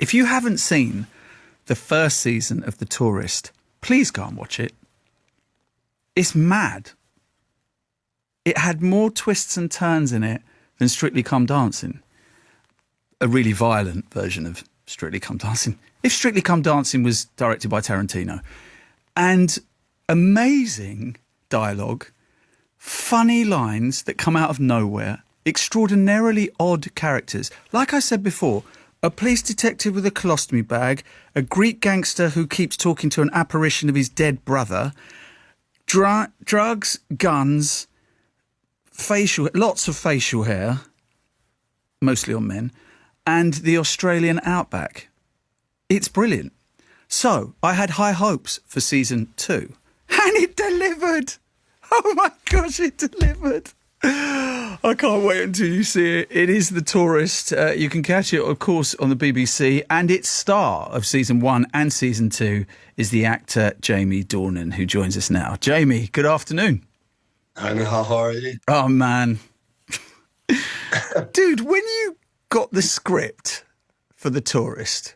If you haven't seen the first season of The Tourist, please go and watch it. It's mad. It had more twists and turns in it than Strictly Come Dancing. A really violent version of Strictly Come Dancing. If Strictly Come Dancing was directed by Tarantino. And amazing dialogue, funny lines that come out of nowhere, extraordinarily odd characters. Like I said before, a police detective with a colostomy bag, a Greek gangster who keeps talking to an apparition of his dead brother, drugs, guns, lots of facial hair, mostly on men, and the Australian outback. It's brilliant. So I had high hopes for season 2, and it delivered. Oh my gosh, it delivered. I can't wait until you see it. It is The Tourist. You can catch it, of course, on the BBC, and its star of season 1 and season 2 is the actor Jamie Dornan, who joins us now. Jamie, good afternoon. Hi, Nihal, how are you? Oh, man. Dude, when you got the script for The Tourist,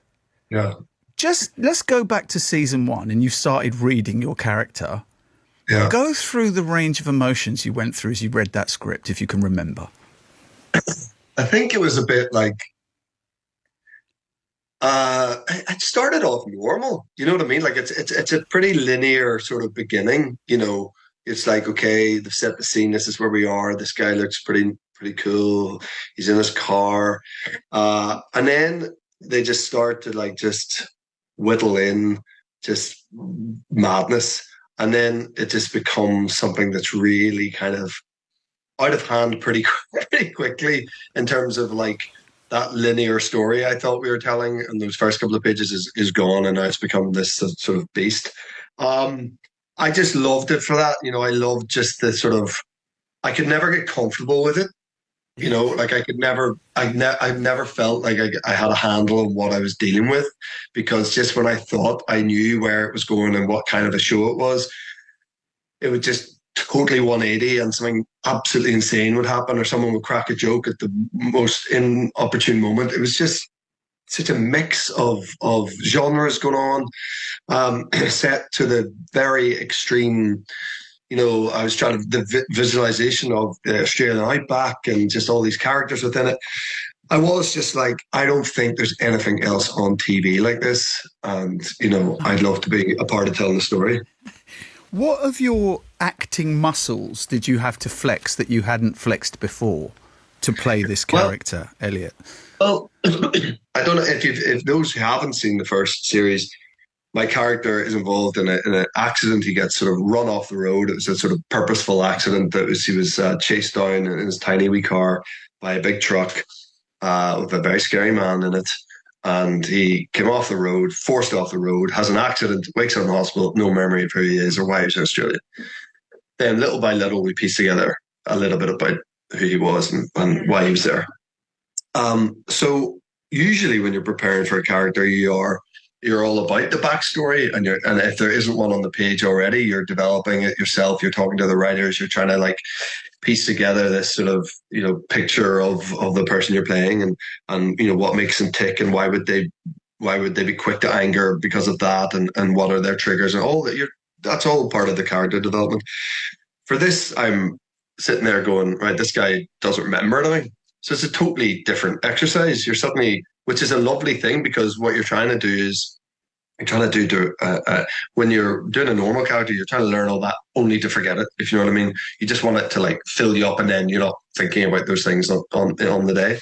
let's go back to season 1 and you started reading your character. Yeah. Go through the range of emotions you went through as you read that script, if you can remember. I think it was a bit like, it started off normal. You know what I mean? Like it's a pretty linear sort of beginning. You know, it's like, okay, they've set the scene. This is where we are. This guy looks pretty cool. He's in his car. And then they just start to like just whittle in just madness. And then it just becomes something that's really kind of out of hand pretty quickly in terms of like that linear story I thought we were telling. And those first couple of pages is gone, and now it's become this sort of beast. I just loved it for that. You know, I loved just the sort of, I could never get comfortable with it. You know, like I never felt like I had a handle on what I was dealing with, because just when I thought I knew where it was going and what kind of a show it would just totally 180 and something absolutely insane would happen, or someone would crack a joke at the most inopportune moment. It was just such a mix of genres going on, set to the very extreme. You know, I was trying to the visualization of the Australian outback and just all these characters within it. I was just like, I don't think there's anything else on TV like this. And, you know, I'd love to be a part of telling the story. What of your acting muscles did you have to flex that you hadn't flexed before to play this character, Elliot? Well, I don't know if those who haven't seen the first series, my character is involved in an accident. He gets sort of run off the road. It was a sort of purposeful accident. He was chased down in his tiny wee car by a big truck with a very scary man in it. And he came off the road, forced off the road, has an accident, wakes up in the hospital, no memory of who he is or why he's in Australia. Then little by little, we piece together a little bit about who he was and why he was there. So usually when you're preparing for a character, you're all about the backstory, and if there isn't one on the page already, you're developing it yourself. You're talking to the writers. You're trying to like piece together this sort of, you know, picture of the person you're playing, and you know what makes them tick, and why would they be quick to anger because of that, and what are their triggers, and all that. That's all part of the character development. For this, I'm sitting there going, right, this guy doesn't remember anything. So it's a totally different exercise. You're suddenly, which is a lovely thing, because what you're trying to do is, when you're doing a normal character, you're trying to learn all that only to forget it, if you know what I mean. You just want it to like fill you up, and then you're not thinking about those things on the day,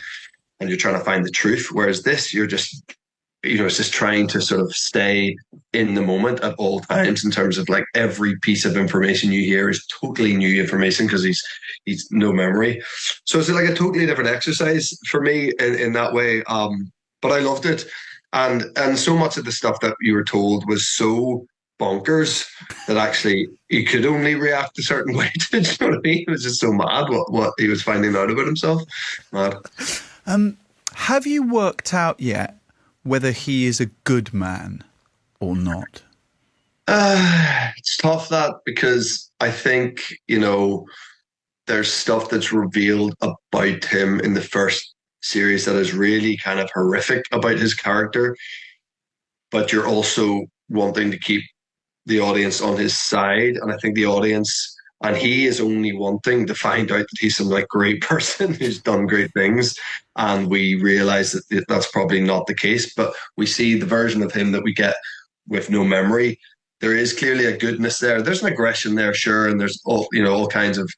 and you're trying to find the truth. Whereas this, you're just, you know, it's just trying to sort of stay in the moment at all times, in terms of like every piece of information you hear is totally new information, because he's no memory. So it's like a totally different exercise for me in that way. But I loved it. And so much of the stuff that you were told was so bonkers that actually he could only react a certain way to it. You know what I mean? It was just so mad what he was finding out about himself. Mad. Have you worked out yet whether he is a good man or not? It's tough, that, because I think, you know, there's stuff that's revealed about him in the first series that is really kind of horrific about his character, but you're also wanting to keep the audience on his side. And I think the audience, and he is only wanting to find out that he's some like great person who's done great things. And we realize that that's probably not the case, but we see the version of him that we get with no memory. There is clearly a goodness there. There's an aggression there, sure, and there's all kinds of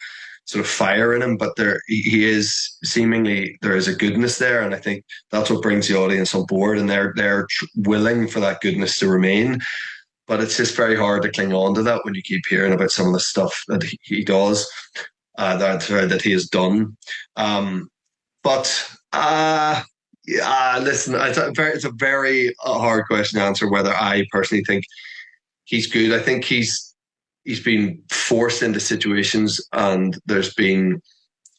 sort of fire in him, but he is seemingly, there is a goodness there, and I think that's what brings the audience on board, and they're willing for that goodness to remain. But it's just very hard to cling on to that when you keep hearing about some of the stuff that he does, that he has done. Listen, it's a very hard question to answer whether I personally think he's good. I think he's been forced into situations, and there's been,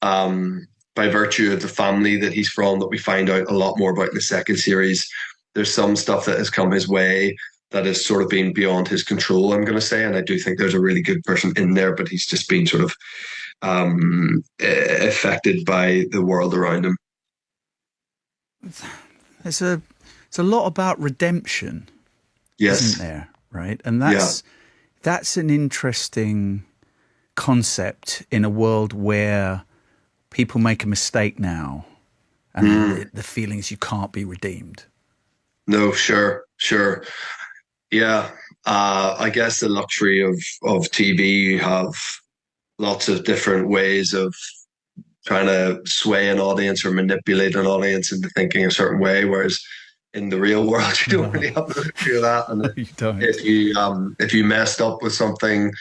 by virtue of the family that he's from, that we find out a lot more about in the second series. There's some stuff that has come his way that has sort of been beyond his control, I'm going to say. And I do think there's a really good person in there, but he's just been sort of affected by the world around him. It's a lot about redemption, yes, isn't there? Right, and that's an interesting concept in a world where people make a mistake now, and the feeling is you can't be redeemed. No, sure. Yeah, I guess the luxury of TV, you have lots of different ways of trying to sway an audience or manipulate an audience into thinking a certain way, whereas in the real world you don't really have the luxury of that. And you don't. If you messed up with something,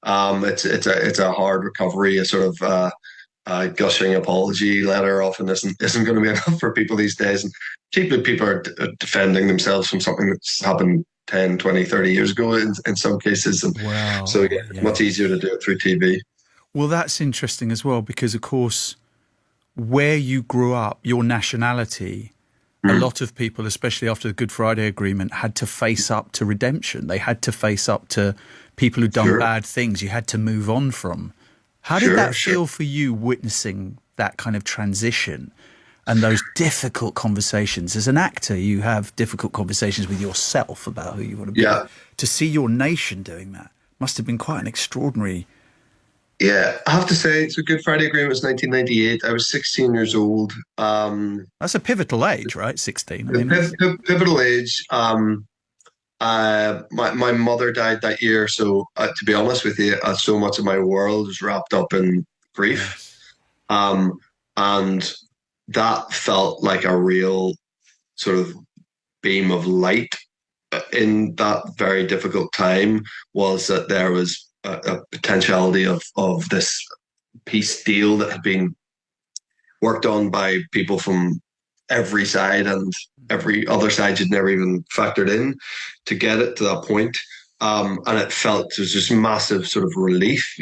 it's a hard recovery. A sort of gushing apology letter often isn't going to be enough for people these days, and particularly people are defending themselves from something that's happened 10, 20, 30 years ago in some cases. And wow. So it's much easier to do it through TV. Well, that's interesting as well, because of course, where you grew up, your nationality, a lot of people, especially after the Good Friday Agreement, had to face up to redemption. They had to face up to people who'd done bad things you had to move on from. How did that feel for you, witnessing that kind of transition and those difficult conversations? As an actor, you have difficult conversations with yourself about who you want to be. Yeah. To see your nation doing that must have been quite an extraordinary... Yeah, I have to say, so Good Friday Agreement was 1998. I was 16 years old. That's a pivotal age, right? 16. I mean, pivotal age. My mother died that year, so to be honest with you, so much of my world was wrapped up in grief. Yes. And that felt like a real sort of beam of light in that very difficult time, was that there was a potentiality of this peace deal that had been worked on by people from every side, and every other side you'd never even factored in, to get it to that point. And it felt, there was just massive sort of relief.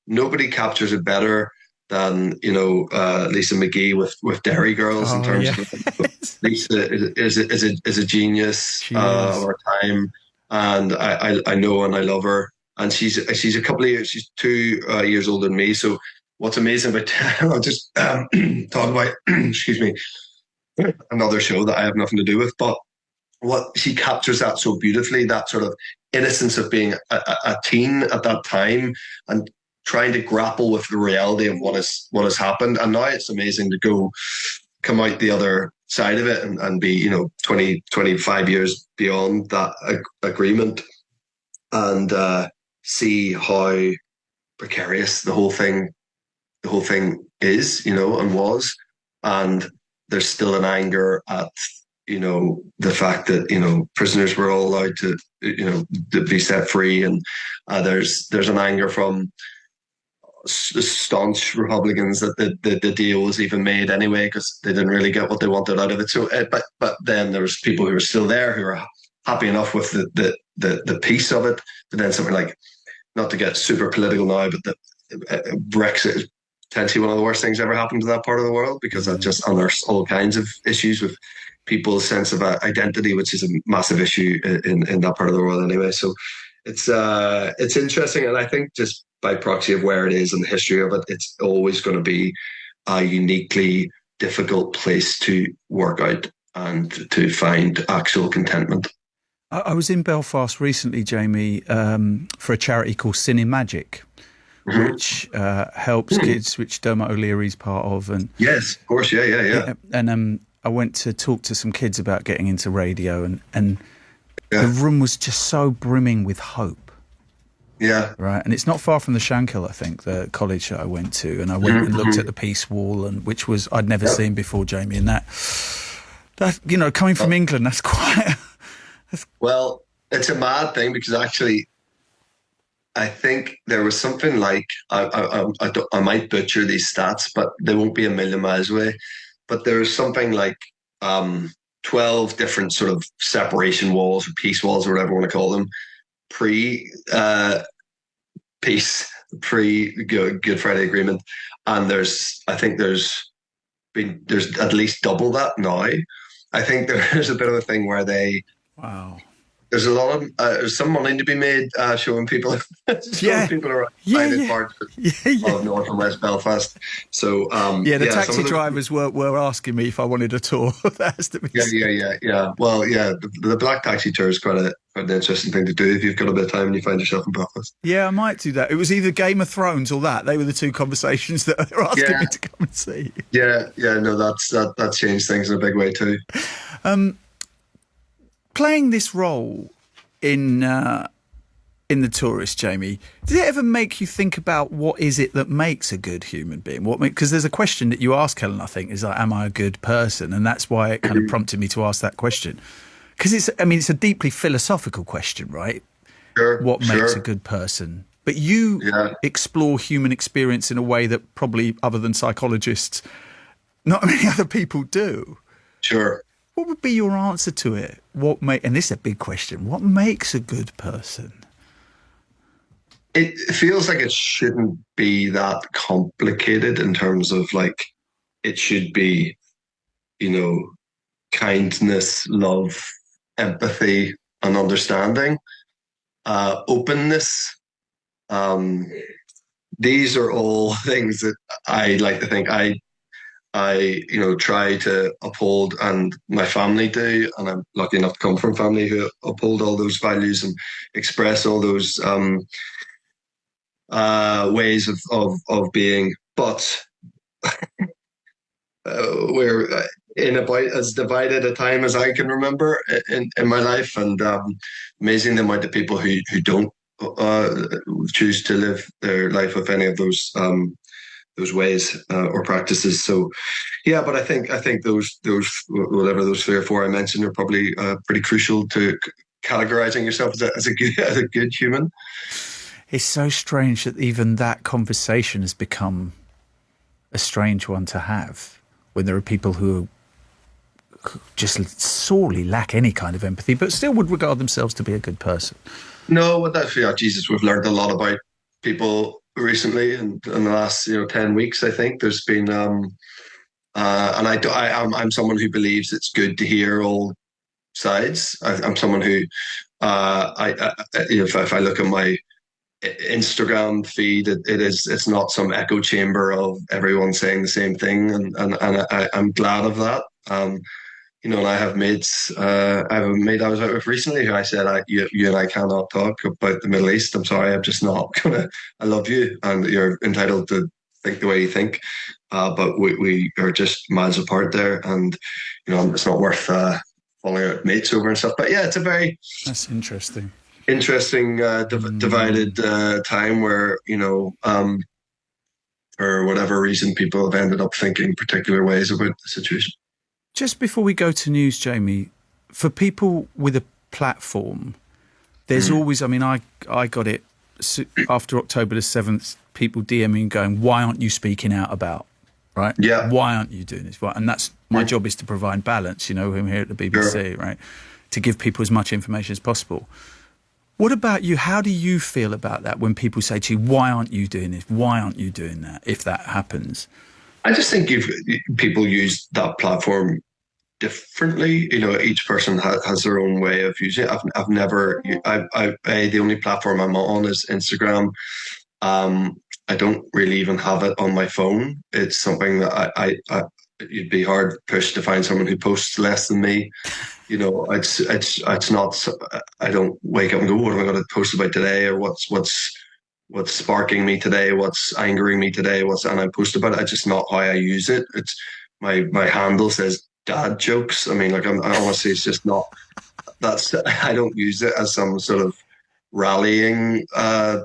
Nobody captures it better than Lisa McGee with Dairy Girls, in terms of Lisa is a genius of our time, and I know and I love her. And she's a couple of years, she's 2 years older than me. So what's amazing about, I'll just talk about, excuse me, another show that I have nothing to do with, but what she captures that so beautifully, that sort of innocence of being a teen at that time and trying to grapple with the reality of what has happened. And now it's amazing to come out the other side of it and be, 20, 25 years beyond that agreement, and see how precarious the whole thing is, and was. And there's still an anger at, the fact that, prisoners were all allowed to be set free. And there's an anger from staunch Republicans that the deal was even made anyway, because they didn't really get what they wanted out of it. So, but then there was people who were still there who were happy enough with the piece of it. But then something like, not to get super political now, but the Brexit is potentially one of the worst things ever happened to that part of the world, because that just unearths all kinds of issues with people's sense of identity, which is a massive issue in that part of the world anyway. So it's interesting, and I think just by proxy of where it is and the history of it, it's always going to be a uniquely difficult place to work out and to find actual contentment. I was in Belfast recently, Jamie, for a charity called Cinemagic, which helps kids, which Dermot O'Leary's part of. And yes, of course, yeah. And I went to talk to some kids about getting into radio, and the room was just so brimming with hope. Yeah. Right. And it's not far from the Shankill, I think, the college that I went to. And I went and looked at the Peace Wall, and which was I'd never seen before, Jamie. And that you know, coming from England, that's quite. Well, it's a mad thing because actually, I think there was something like I might butcher these stats, but they won't be a million miles away. But there was something like 12 different sort of separation walls or peace walls or whatever you want to call them, peace, Good Friday Agreement, and I think there's at least double that now. I think there's a bit of a thing where there's a lot of there's some money to be made showing people people around parts of North and West Belfast. So the taxi drivers were asking me if I wanted a tour. That has to be Well, the black taxi tour is quite an interesting thing to do if you've got a bit of time and you find yourself in Belfast. Yeah, I might do that. It was either Game of Thrones or that. They were the two conversations that they were asking me to come and see. No, that changed things in a big way too. Playing this role in The Tourist, Jamie, did it ever make you think about what is it that makes a good human being? Because there's a question that you ask Helen, I think, is like, am I a good person? And that's why it kind of prompted me to ask that question. Because it's a deeply philosophical question, right? What makes a good person? But you explore human experience in a way that probably, other than psychologists, not many other people do. Sure. What would be your answer to it? And this is a big question. What makes a good person? It feels like it shouldn't be that complicated in terms of like, it should be, kindness, love, empathy, and understanding, openness. These are all things that I like to think I try to uphold, and my family do, and I'm lucky enough to come from family who uphold all those values and express all those ways of being. But we're in about as divided a time as I can remember in my life, and amazing the amount of people who don't choose to live their life with any of those ways or practices. So, but I think those whatever those 3 or 4 I mentioned are probably pretty crucial to categorizing yourself as a good human. It's so strange that even that conversation has become a strange one to have when there are people who just sorely lack any kind of empathy, but still would regard themselves to be a good person. No, with that, Jesus, we've learned a lot about people recently, and in the last 10 weeks, I think there's been and I'm someone who believes it's good to hear all sides. I'm someone who if I look at my Instagram feed, it's not some echo chamber of everyone saying the same thing, and I'm glad of that. And I have mates. I have a mate I was out with recently who I said, you and I cannot talk about the Middle East. I'm sorry, I'm just not gonna. I love you, and you're entitled to think the way you think, but we are just miles apart there, and it's not worth falling out mates over and stuff. But it's a very that's interesting, divided time where for whatever reason people have ended up thinking particular ways about the situation. Just before we go to news, Jamie, for people with a platform, there's always, I got it after October the 7th, people DMing going, why aren't you speaking out about, right? Yeah. Why aren't you doing this? And that's my job, is to provide balance, I'm here at the BBC, right? To give people as much information as possible. What about you? How do you feel about that when people say to you, why aren't you doing this? Why aren't you doing that, if that happens? I just think people use that platform differently. Each person has their own way of using it. I've never. The only platform I'm on is Instagram. I don't really even have it on my phone. It's something that you'd be hard pushed to find someone who posts less than me. You know, it's not. I don't wake up and go, "What am I going to post about today?" Or what's sparking me today? What's angering me today? And I post about it. It's just not how I use it. It's my handle says dad jokes. I mean, like I honestly, it's just not. I don't use it as some sort of rallying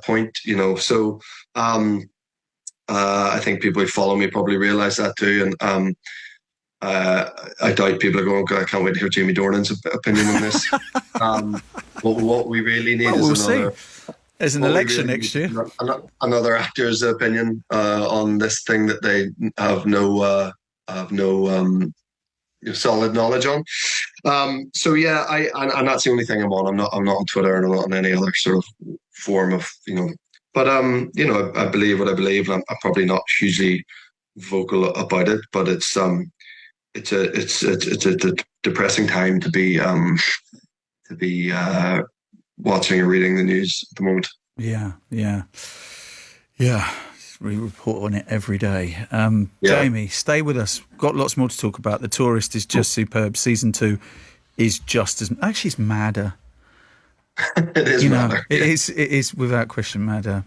point. You know, so. I think people who follow me probably realize that too, and I doubt people are going, "God, I can't wait to hear Jamie Dornan's opinion on this." What we really need is another. See. There's an election next year. Another actor's opinion on this thing that they have no solid knowledge on. So yeah, and that's the only thing I'm on. I'm not on Twitter, and I'm not on any other sort of form of But I believe what I believe, and I'm probably not hugely vocal about it. But it's a depressing time to be watching or reading the news at the moment. Yeah. We report on it every day. Jamie, stay with us. Got lots more to talk about. The Tourist is just superb. Season 2 is just as actually it's madder. It is madder. It is without question madder.